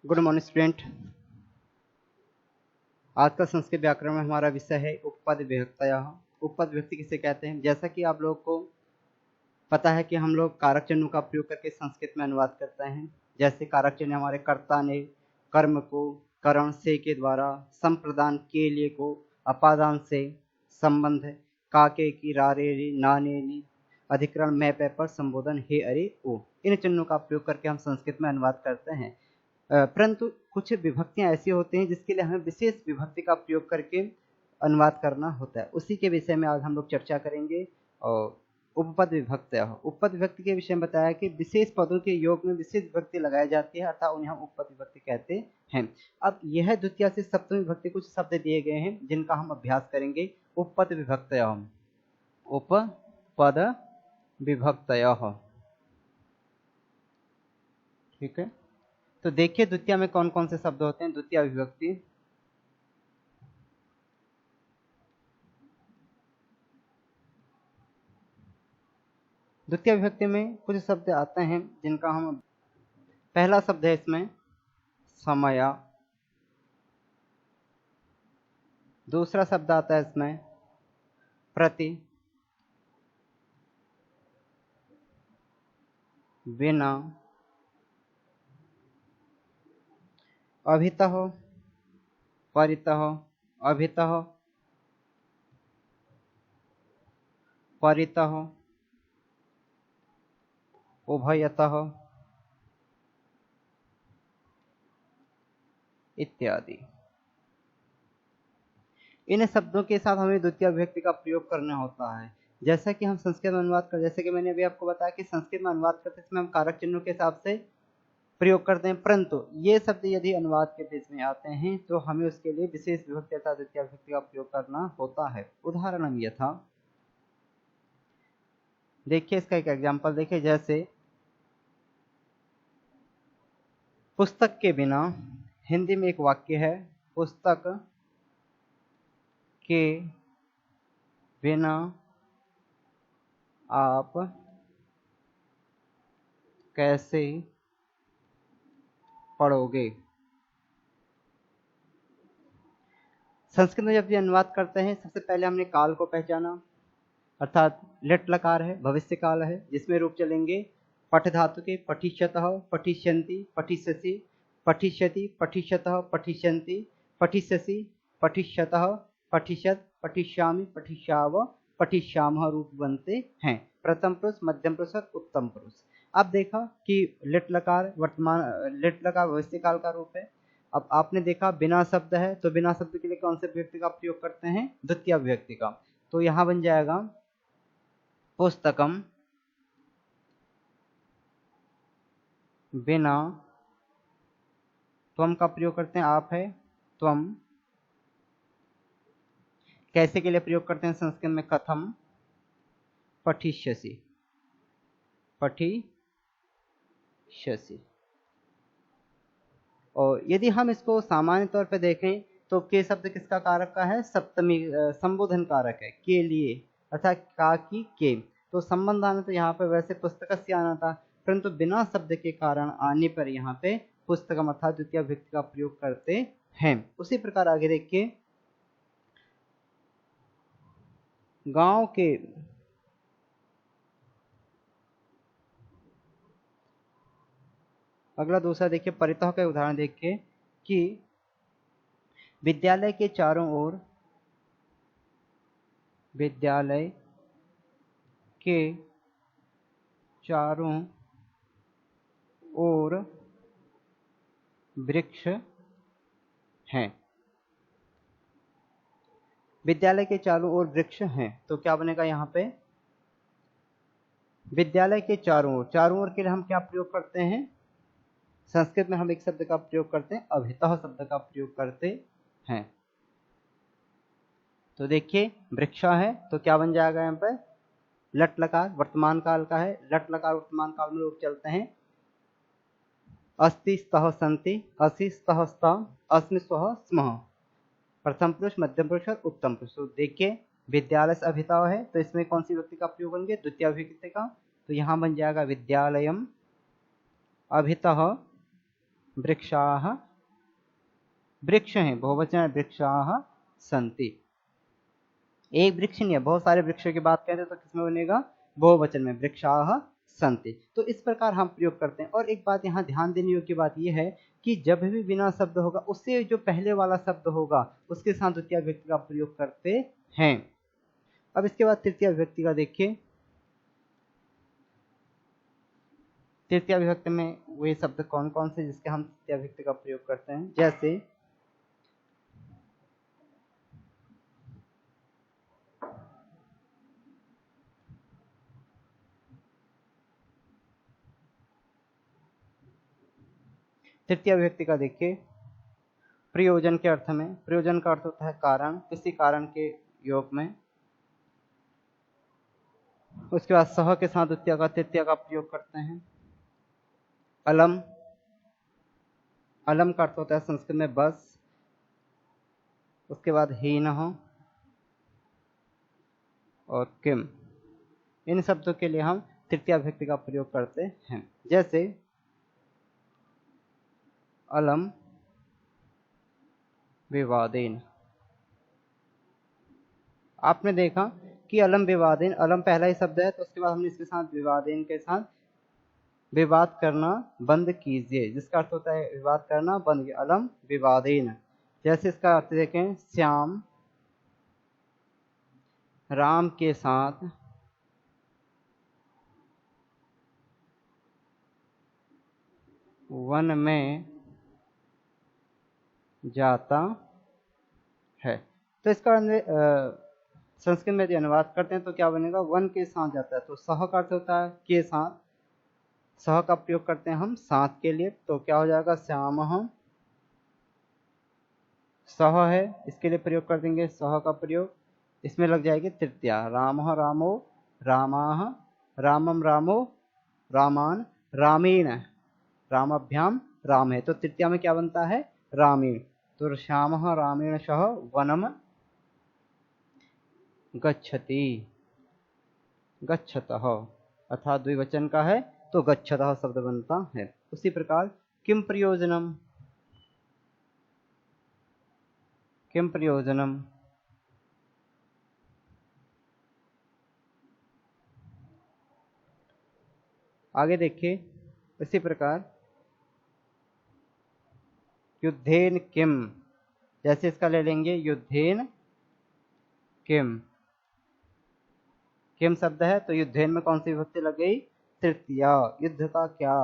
Good morning student. आज का संस्कृत व्याकरण में हमारा विषय है उपपद विभक्तयः। उपपद विभक्ति किसे कहते हैं? जैसा कि आप लोगों को पता है कि हम लोग कारक चिन्हों का प्रयोग करके संस्कृत में अनुवाद करते हैं। जैसे कारक चिन्ह हमारे कर्ता ने कर्म को करण से के द्वारा, संप्रदान के लिए को अपादान से, संबंध काके की रारे री नाने नी, अधिकरण मैं पे पर संबोधन हे अरे ओ, इन चिन्हों का प्रयोग करके हम संस्कृत में अनुवाद करते हैं। परंतु कुछ विभक्तियां ऐसी होती हैं जिसके लिए हमें विशेष विभक्ति का प्रयोग करके अनुवाद करना होता है। उसी के विषय में आज हम लोग चर्चा करेंगे। और उपपद विभक्ति, उपपद विभक्ति के विषय में बताया कि विशेष पदों के योग में विशेष विभक्ति लगाई जाती है, अर्थात उन्हें हम उपपद विभक्ति कहते हैं। अब यह द्वितीय से सप्तमी विभक्ति कुछ शब्द दिए गए हैं जिनका हम अभ्यास करेंगे। उपपद विभक्तय, उपपद विभक्तय, ठीक है। तो देखिए द्वितीय में कौन कौन से शब्द होते हैं। द्वितीय विभक्ति, द्वितीय विभक्ति में कुछ शब्द आते हैं जिनका हम, पहला शब्द है इसमें समय, दूसरा शब्द आता है इसमें प्रति, बिना, अभितः, परितः, अभितः, परितः, उभयतः इत्यादि। इन शब्दों के साथ हमें द्वितीय विभक्ति का प्रयोग करना होता है। जैसा कि हम संस्कृत में अनुवाद कर, जैसे कि मैंने अभी आपको बताया कि संस्कृत में अनुवाद करते समय हम कारक चिन्हों के हिसाब से प्रयोग करते हैं, परंतु ये शब्द यदि अनुवाद के बीच में आते हैं तो हमें उसके लिए विशेष विभक्ति अर्थात द्वितीय विभक्ति का प्रयोग करना होता है। उदाहरण हम यथा देखिए, इसका एक एग्जाम्पल देखिए, जैसे पुस्तक के बिना, हिंदी में एक वाक्य है, पुस्तक के बिना आप कैसे पढ़ोगे। संस्कृत में जब ये अनुवाद करते हैं सबसे पहले हमने काल को पहचाना, अर्थात लिट लकार है, भविष्य काल है, जिसमें रूप चलेंगे पठ धातु के पठिष्यतः, पठिष्यन्ति, पठिष्यसि, पठिष्यति, पठिष्यतः, पठिष्यन्ति, पठिष्यसि, पठिष्यतः, पठिष्यत्, पठिष्यामि, पठिष्याव, पठिष्यामः रूप बनते हैं। प्रथम पुरुष, मध्यम पुरुष और उत्तम पुरुष। अब देखा कि लिट लकार वर्तमान, लिट लकार भविष्य काल का रूप है। अब आपने देखा बिना शब्द है, तो बिना शब्द के लिए कौन से विभक्ति का प्रयोग करते हैं? द्वितीय विभक्ति का। तो यहां बन जाएगा पुस्तकम बिना, त्वम का प्रयोग करते हैं, आप है त्वम। कैसे के लिए प्रयोग करते हैं संस्कृत में? कथम, पठिष्यसि, पठिष्यसि। और यदि हम इसको सामान्य तौर पर देखें तो के शब्द किसका कारक का है? सप्तमी, संबोधन कारक है के लिए, अर्थात का की के। तो संबंध आना तो यहाँ पर वैसे पुस्तक से आना था, परंतु बिना शब्द के कारण आने पर यहाँ पे पुस्तकम अर्थात द्वितीय विभक्ति का प्रयोग करते हैं। उसी प्रकार आगे देखिए, गांव के, अगला दूसरा देखिए परितः का उदाहरण देखिए कि विद्यालय के चारों ओर, विद्यालय के चारों ओर वृक्ष हैं। विद्यालय के चारों ओर वृक्ष हैं, तो क्या बनेगा यहाँ पे? विद्यालय के चारों ओर, चारों ओर के लिए हम क्या प्रयोग करते हैं? संस्कृत में हम एक शब्द का प्रयोग करते हैं, अभितः शब्द का प्रयोग करते हैं। तो देखिए वृक्षा है, तो क्या बन जाएगा यहाँ पे? लट लकार वर्तमान काल का है, लट लकार वर्तमान काल में रूप चलते हैं अस्ति स्तः सन्ति, असि स्तः स्तः, अस्मि स्वः स्मः। प्रथम पुरुष, मध्यम पुरुष और उत्तम पुरुष। तो देखिए विद्यालय से अभितः है, तो इसमें कौन सी विभक्ति का प्रयोग करेंगे? द्वितीय विभक्ति का। तो यहाँ बन जाएगा विद्यालयम अभितः वृक्षाः, वृक्ष हैं, बहुवचन है, वृक्षाः सन्ति। एक वृक्ष नहीं है, बहुत सारे वृक्षों की बात करें तो किसमें बनेगा, बहुवचन में, वृक्षाः सन्ति। तो इस प्रकार हम प्रयोग करते हैं। और एक बात यहाँ ध्यान देने योग्य बात यह है कि जब भी बिना शब्द होगा उससे जो पहले वाला शब्द होगा उसके साथ द्वितीय विभक्ति का प्रयोग करते हैं। अब इसके बाद तृतीय विभक्ति का देखिए। तृतीय विभक्ति में वे शब्द कौन कौन से जिसके हम तृतीय विभक्ति का प्रयोग करते हैं, जैसे तृतीय विभक्ति का देखिए प्रयोजन के अर्थ में। प्रयोजन का अर्थ होता है कारण, किसी कारण के योग में। उसके बाद सह के साथ द्वितीय का तृतीय का प्रयोग करते हैं। अलम, अलम का अर्थ होता है संस्कृत में बस। उसके बाद हीनः और किम, इन शब्दों के लिए हम तृतीय विभक्ति का प्रयोग करते हैं। जैसे अलम विवादेन, आपने देखा कि अलम विवादेन, अलम पहला ही शब्द है तो उसके बाद हमने इसके साथ विवादेन के साथ विवाद करना बंद कीजिए, जिसका अर्थ होता है विवाद करना बंद कीजिए, अलम विवादेन। जैसे इसका अर्थ देखें, श्याम राम के साथ वन में जाता है। तो इसका संस्कृत में यदि अनुवाद करते हैं तो क्या बनेगा, वन के साथ जाता है। तो सह का अर्थ होता है के साथ, सह का प्रयोग करते हैं हम साथ के लिए, तो क्या हो जाएगा, श्यामः, सह है इसके लिए प्रयोग कर देंगे सह का प्रयोग, इसमें लग जाएगी तृतीया, रामः रामो रामाः, रामम रामो रामान, रामेण, रामाभ्याम राम है, तो तृतीया में क्या बनता है, रामेण। तो श्यामः रामेण सह वनम गच्छति, गच्छतः अर्थात द्विवचन का है तो गच्छतः शब्द बनता है। उसी प्रकार किम प्रयोजनम, किम प्रयोजनम, आगे देखिए इसी प्रकार युद्धेन किम, जैसे इसका ले लेंगे युद्धेन किम, किम शब्द है तो युद्धेन में कौन सी विभक्ति लग गई, तृतीया, युद्ध का क्या।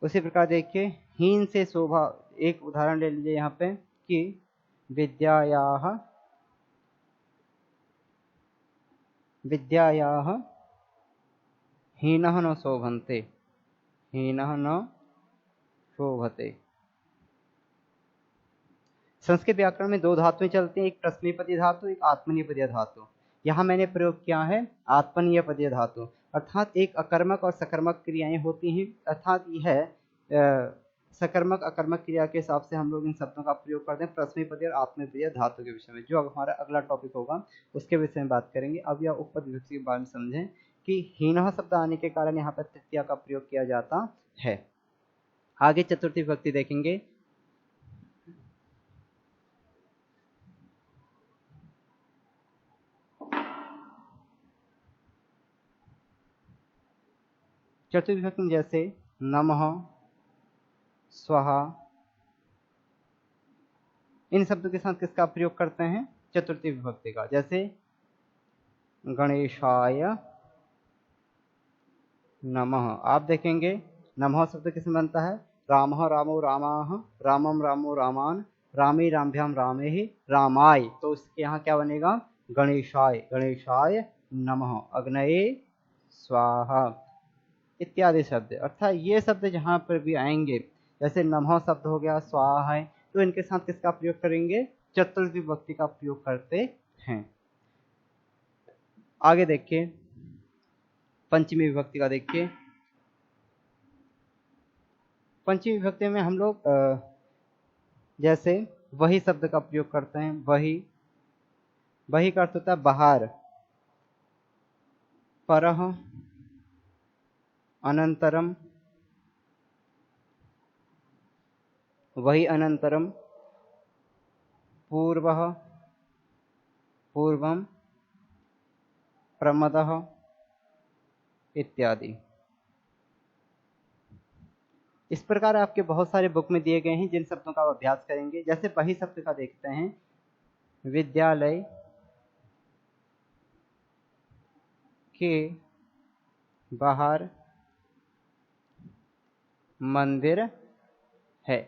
उसी प्रकार देखिए हीन से शोभा, एक उदाहरण ले लीजिए यहाँ पे कि विद्यायाः, विद्यायाः हीनः न शोभन्ते, हीनः न शोभते। संस्कृत व्याकरण में दो धातुएं चलती हैं, एक प्रश्नपदीय धातु, एक आत्मनेपदीय धातु। यहाँ मैंने प्रयोग किया है आत्मनेपदीय धातु, अर्थात एक अकर्मक और सकर्मक क्रियाएं होती हैं, अर्थात यह सकर्मक अकर्मक क्रिया के हिसाब से हम लोग इन शब्दों का प्रयोग करते हैं प्रश्नपदीय और आत्मनेपदीय धातु के विषय में, जो हमारा अगला टॉपिक होगा उसके विषय में बात करेंगे। अब यह उपपद विभक्ति के बारे में समझें कि हीनः शब्द आने के कारण यहाँ पर तृतीया का प्रयोग किया जाता है। आगे चतुर्थी विभक्ति देखेंगे। चतुर्थी विभक्ति में जैसे नमः, स्वाहा, इन शब्दों के साथ किसका प्रयोग करते हैं, चतुर्थी विभक्ति का। जैसे गणेशाय नमः, आप देखेंगे नमः शब्द किसमें बनता है, रामः रामो रामाः, रामम रामो रामान, रामे रामभ्याम रामे ही रामाय, तो उसके यहाँ क्या बनेगा, गणेशाय, गणेशाय नमः, अग्नये स्वाहा इत्यादि शब्द। अर्थात ये शब्द जहाँ पर भी आएंगे, जैसे नमः शब्द हो गया, स्वाहा है, तो इनके साथ किसका प्रयोग करेंगे, चतुर्थी विभक्ति का प्रयोग करते हैं। आगे देखिए पंचमी विभक्ति का देखिए। पंचमी विभक्ति में हम लोग जैसे वही शब्द का प्रयोग करते हैं, वही, वही का अर्थ होता है बाहर, परः, अनंतरम, वही अनंतरम, पूर्वः, पूर्वम, प्रमदः इत्यादि। इस प्रकार आपके बहुत सारे बुक में दिए गए हैं जिन शब्दों का आप अभ्यास करेंगे। जैसे बही शब्द का देखते हैं, विद्यालय के बाहर मंदिर है।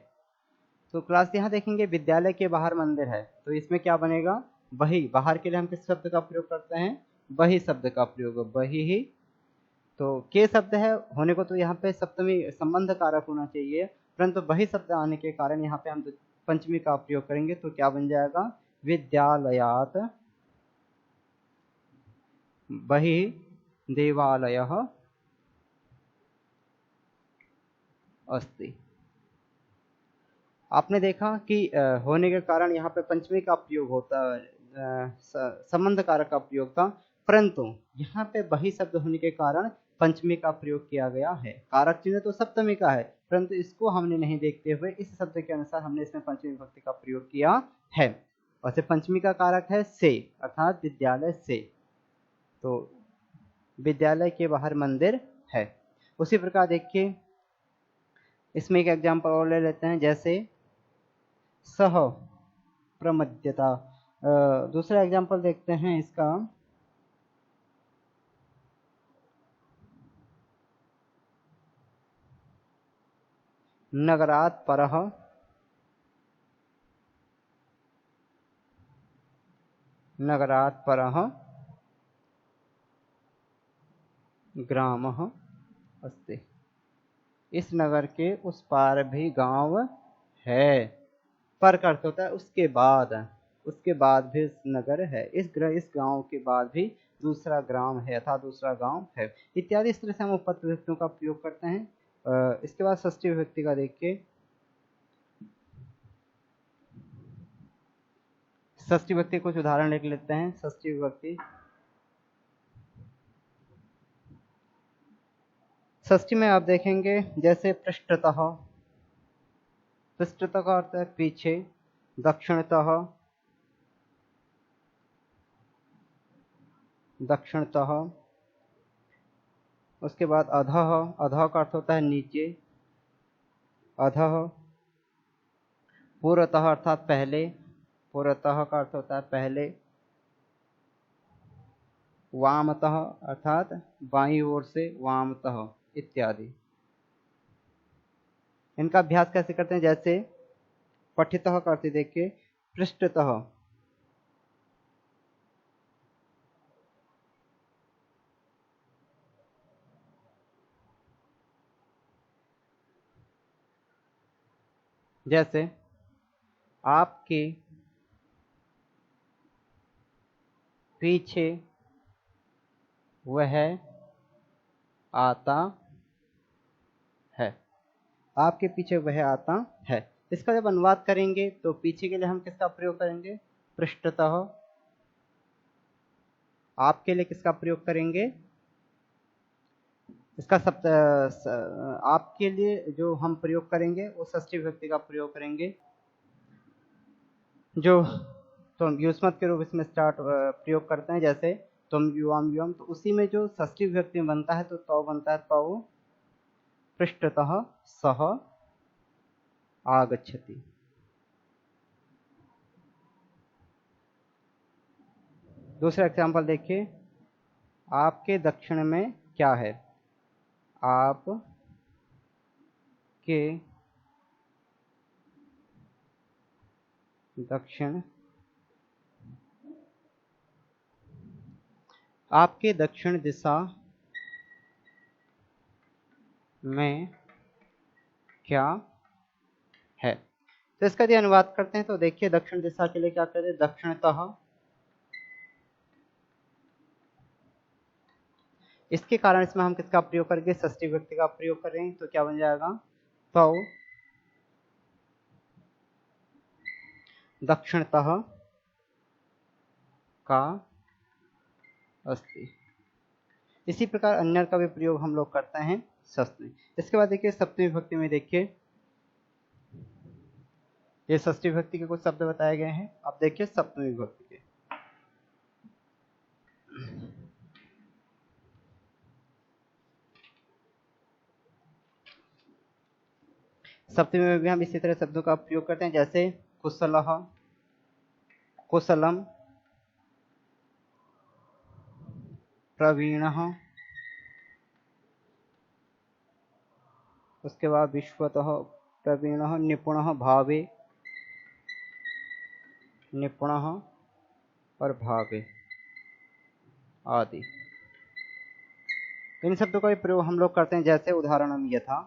तो क्लास यहाँ देखेंगे विद्यालय के बाहर मंदिर है, तो इसमें क्या बनेगा, बही। बाहर के लिए हम किस शब्द का प्रयोग करते हैं, बही शब्द का प्रयोग, बही ही। तो के शब्द है होने को तो यहाँ पे सप्तमी संबंध कारक होना चाहिए, परंतु बही शब्द आने के कारण यहाँ पे हम पंचमी का प्रयोग करेंगे, तो क्या बन जाएगा, विद्यालयात बही देवालयः अस्ति। आपने देखा कि होने के कारण यहाँ पे पंचमी का प्रयोग होता, संबंध कारक का प्रयोग था, परंतु यहाँ पे बही शब्द होने के कारण पंचमी का प्रयोग किया गया है। कारक चिन्ह तो सप्तमी का है, परंतु इसको हमने नहीं देखते हुए इस शब्द के अनुसार हमने इसमें पंचमी विभक्ति का प्रयोग किया है। वैसे पंचमी का कारक है से, अर्थात विद्यालय से, तो विद्यालय के बाहर मंदिर है। उसी प्रकार देखिए इसमें एक एग्जाम्पल और ले लेते हैं, जैसे सह प्रमद्यता। दूसरा एग्जाम्पल देखते हैं इसका, नगरात् परः नगरात् परः ग्रामः अस्ति। इस नगर के उस पार भी गांव है। पर का अर्थ होता है उसके बाद भी नगर है, इस गांव के बाद भी दूसरा ग्राम है अर्थात दूसरा गांव है इत्यादि। इस तरह से हम उपपद विभक्तियों का प्रयोग करते हैं। इसके बाद षष्ठी विभक्ति का देखिए, षष्ठी विभक्ति कुछ उदाहरण लिख लेते हैं। षष्ठी विभक्ति, षष्ठी में आप देखेंगे जैसे पृष्ठतः, पृष्ठतः का अर्थ है पीछे, दक्षिणतः, दक्षिणतः, उसके बाद अधः, अधः का अर्थ होता है नीचे, अधः, पूर्वतः अर्थात पहले, पूर्वतः का अर्थ होता है पहले, वामतः अर्थात बाईं ओर से, वामतः इत्यादि। इनका अभ्यास कैसे करते हैं, जैसे पठितः का अर्थ देखिए पृष्ठतः, जैसे आपके पीछे वह आता है, आपके पीछे वह आता है। इसका जब अनुवाद करेंगे तो पीछे के लिए हम किसका प्रयोग करेंगे, पृष्ठतः। आपके लिए किसका प्रयोग करेंगे, इसका आपके लिए जो हम प्रयोग करेंगे वो षष्ठी विभक्ति का प्रयोग करेंगे, जो तुम युष्मत के रूप इसमें स्टार्ट प्रयोग करते हैं, जैसे तुम युवाम युवम, तो उसी में जो षष्ठी विभक्ति बनता है तो तौ बनता है, तौ पृष्ठतः सह आगच्छति। दूसरा एग्जाम्पल देखिए, आपके दक्षिण में क्या है, आप के दक्षिण, आपके दक्षिण दिशा में क्या है। तो इसका यदि अनुवाद करते हैं तो देखिए दक्षिण दिशा के लिए क्या कहते हैं, दक्षिणतः। इसके कारण इसमें हम किसका प्रयोग करेंगे, षष्ठी विभक्ति का प्रयोग करेंगे, तो क्या बन जाएगा, तौ दक्षिणतः का अस्ति। इसी प्रकार अन्य का भी प्रयोग हम लोग करते हैं षष्ठी में। इसके बाद देखिए सप्तमी विभक्ति में देखिए, ये षष्ठी विभक्ति के कुछ शब्द बताए गए हैं। अब देखिए सप्तमी विभक्ति के। सप्तमी में भी हम इसी तरह शब्दों का प्रयोग करते हैं, जैसे कुशलः, कुशलम, प्रवीणः, उसके बाद विश्वतः, प्रवीणः, निपुणः भावे, निपुणः और भावे आदि। इन शब्दों का भी प्रयोग हम लोग करते हैं, जैसे उदाहरणम यथा,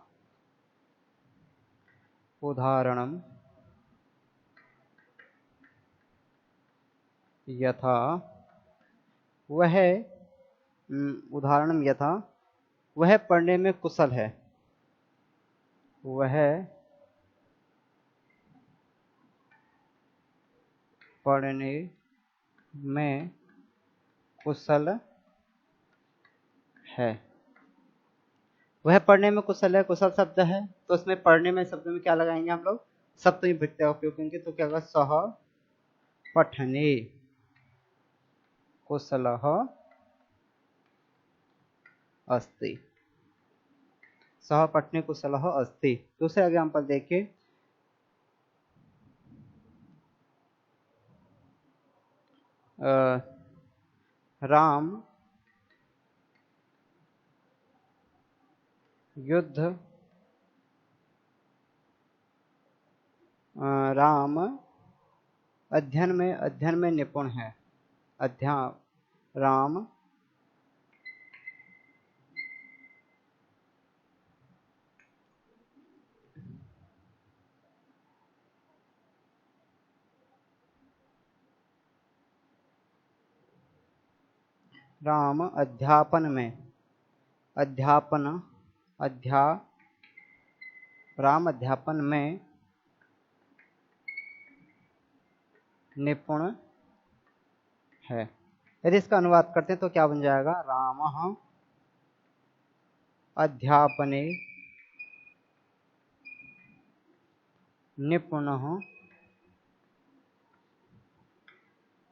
उदाहरणम यथा, वह उदाहरणम यथा, वह पढ़ने में कुशल है, वह पढ़ने में कुशल है। वह पढ़ने में कुशल है, कुशल शब्द है, तो उसमें पढ़ने में शब्द में क्या लगाएंगे हम लोग? सप्तमी विभक्ति का उपयोग करेंगे। तो क्या होगा? सह पठने कुशलः अस्ति, सह पठने कुशलः अस्ति। दूसरे एग्जाम्पल देखिए, राम युद्ध, राम अध्ययन में निपुण है, राम अध्यापन में, राम अध्यापन में निपुण है। यदि इसका अनुवाद करते हैं तो क्या बन जाएगा? रामः अध्यापने निपुणः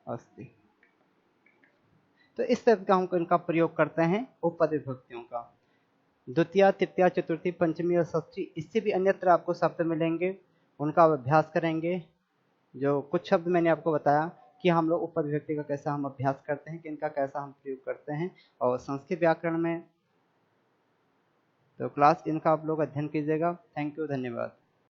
अस्ति। तो इस तरह का हम इनका प्रयोग करते हैं उपपद विभक्तियों का। द्वितीया, तृतीया, चतुर्थी, पंचमी और षष्ठी, इससे भी अन्यत्र आपको शब्द मिलेंगे, उनका अभ्यास करेंगे। जो कुछ शब्द मैंने आपको बताया कि हम लोग उपपद विभक्ति का कैसा हम अभ्यास करते हैं, कि इनका कैसा हम प्रयोग करते हैं, और संस्कृत व्याकरण में तो क्लास इनका आप लोग अध्ययन कीजिएगा। थैंक यू, धन्यवाद।